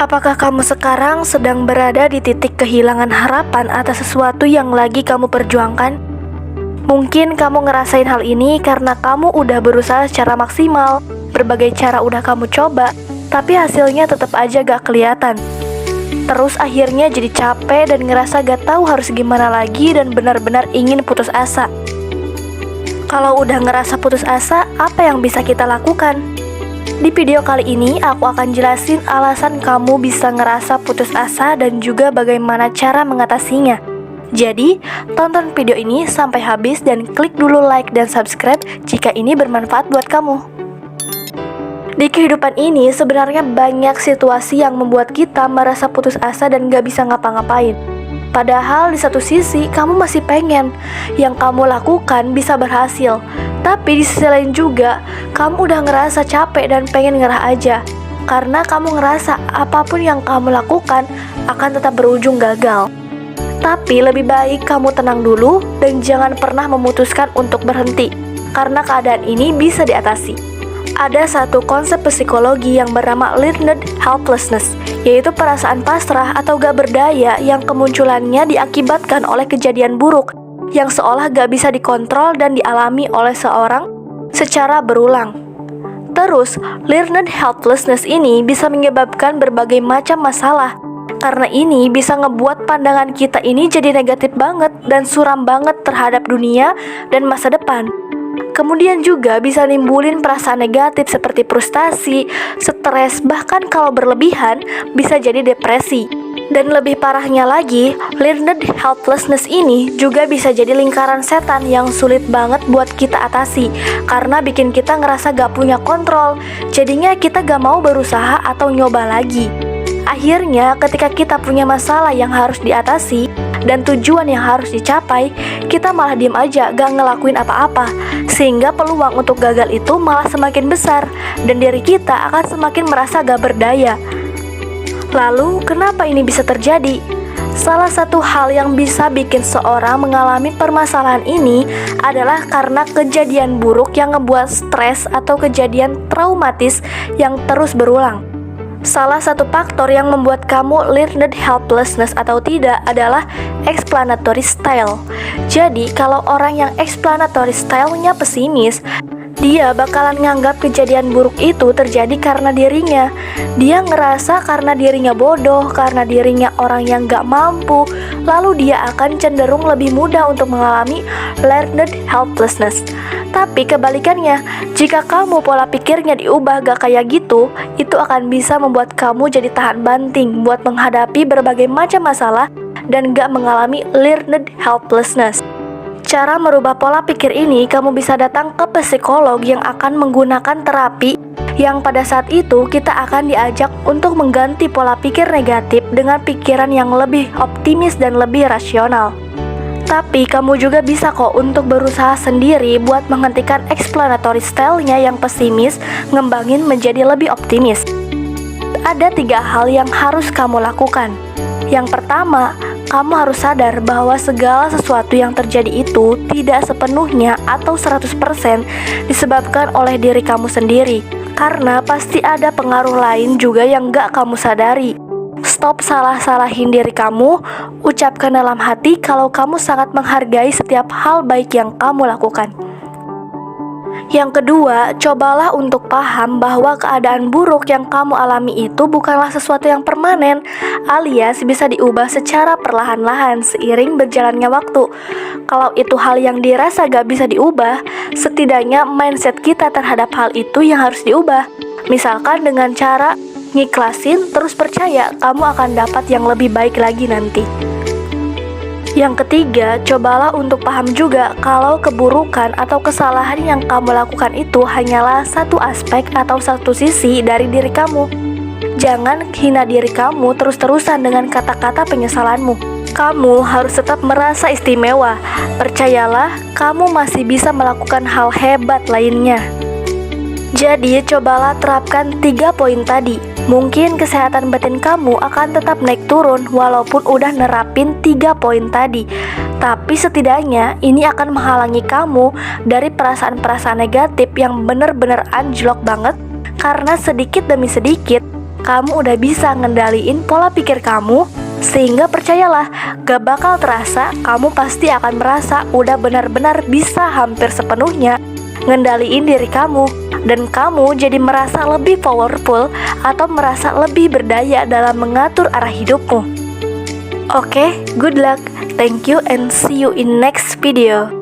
Apakah kamu sekarang sedang berada di titik kehilangan harapan atas sesuatu yang lagi kamu perjuangkan? Mungkin kamu ngerasain hal ini karena kamu udah berusaha secara maksimal, berbagai cara udah kamu coba, tapi hasilnya tetap aja gak kelihatan. Terus akhirnya jadi capek dan ngerasa gak tahu harus gimana lagi dan benar-benar ingin putus asa. Kalau udah ngerasa putus asa, apa yang bisa kita lakukan? Di video kali ini, aku akan jelasin alasan kamu bisa ngerasa putus asa dan juga bagaimana cara mengatasinya. Jadi, tonton video ini sampai habis dan klik dulu like dan subscribe jika ini bermanfaat buat kamu. Di kehidupan ini, sebenarnya banyak situasi yang membuat kita merasa putus asa dan gak bisa ngapa-ngapain. Padahal di satu sisi, kamu masih pengen yang kamu lakukan bisa berhasil. Tapi di sisi lain juga, kamu udah ngerasa capek dan pengen ngerah aja. Karena kamu ngerasa apapun yang kamu lakukan akan tetap berujung gagal. Tapi lebih baik kamu tenang dulu dan jangan pernah memutuskan untuk berhenti. Karena keadaan ini bisa diatasi. Ada satu konsep psikologi yang bernama learned helplessness, yaitu perasaan pasrah atau gak berdaya yang kemunculannya diakibatkan oleh kejadian buruk yang seolah gak bisa dikontrol dan dialami oleh seorang secara berulang. Terus, learned helplessness ini bisa menyebabkan berbagai macam masalah. Karena ini bisa ngebuat pandangan kita ini jadi negatif banget dan suram banget terhadap dunia dan masa depan. Kemudian juga bisa nimbulin perasaan negatif seperti frustasi, stres, bahkan kalau berlebihan bisa jadi depresi. Dan lebih parahnya lagi, learned helplessness ini juga bisa jadi lingkaran setan yang sulit banget buat kita atasi karena bikin kita ngerasa gak punya kontrol. Jadinya kita gak mau berusaha atau nyoba lagi. Akhirnya ketika kita punya masalah yang harus diatasi dan tujuan yang harus dicapai, kita malah diem aja gak ngelakuin apa-apa, sehingga peluang untuk gagal itu malah semakin besar dan diri kita akan semakin merasa gak berdaya. Lalu, kenapa ini bisa terjadi? Salah satu hal yang bisa bikin seorang mengalami permasalahan ini adalah karena kejadian buruk yang ngebuat stres atau kejadian traumatis yang terus berulang. Salah satu faktor yang membuat kamu learned helplessness atau tidak adalah explanatory style. Jadi, kalau orang yang explanatory style-nya pesimis, dia bakalan nganggap kejadian buruk itu terjadi karena dirinya. Dia ngerasa karena dirinya bodoh, karena dirinya orang yang gak mampu, lalu dia akan cenderung lebih mudah untuk mengalami learned helplessness. Tapi kebalikannya, jika kamu pola pikirnya diubah gak kayak gitu, itu akan bisa membuat kamu jadi tahan banting buat menghadapi berbagai macam masalah dan gak mengalami learned helplessness. Cara merubah pola pikir ini, kamu bisa datang ke psikolog yang akan menggunakan terapi yang pada saat itu kita akan diajak untuk mengganti pola pikir negatif dengan pikiran yang lebih optimis dan lebih rasional. Tapi kamu juga bisa kok untuk berusaha sendiri buat menghentikan explanatory style-nya yang pesimis, ngembangin menjadi lebih optimis. Ada 3 hal yang harus kamu lakukan. Yang pertama, kamu harus sadar bahwa segala sesuatu yang terjadi itu tidak sepenuhnya atau 100% disebabkan oleh diri kamu sendiri. Karena pasti ada pengaruh lain juga yang gak kamu sadari. Stop salah-salahin diri kamu, ucapkan dalam hati kalau kamu sangat menghargai setiap hal baik yang kamu lakukan. Yang kedua, cobalah untuk paham bahwa keadaan buruk yang kamu alami itu bukanlah sesuatu yang permanen, alias bisa diubah secara perlahan-lahan seiring berjalannya waktu. Kalau itu hal yang dirasa gak bisa diubah, setidaknya mindset kita terhadap hal itu yang harus diubah. Misalkan dengan cara ngiklasin, terus percaya kamu akan dapat yang lebih baik lagi nanti. Yang ketiga, cobalah untuk paham juga kalau keburukan atau kesalahan yang kamu lakukan itu hanyalah satu aspek atau satu sisi dari diri kamu. Jangan hina diri kamu terus-terusan dengan kata-kata penyesalanmu. Kamu harus tetap merasa istimewa. Percayalah, kamu masih bisa melakukan hal hebat lainnya. Jadi, cobalah terapkan 3 poin tadi. Mungkin kesehatan batin kamu akan tetap naik turun walaupun udah nerapin 3 poin tadi. Tapi setidaknya ini akan menghalangi kamu dari perasaan-perasaan negatif yang bener-bener anjlok banget. Karena sedikit demi sedikit kamu udah bisa ngendaliin pola pikir kamu, sehingga percayalah, gak bakal terasa kamu pasti akan merasa udah benar-benar bisa hampir sepenuhnya ngendaliin diri kamu, dan kamu jadi merasa lebih powerful atau merasa lebih berdaya dalam mengatur arah hidupmu. Oke, good luck, thank you and see you in next video.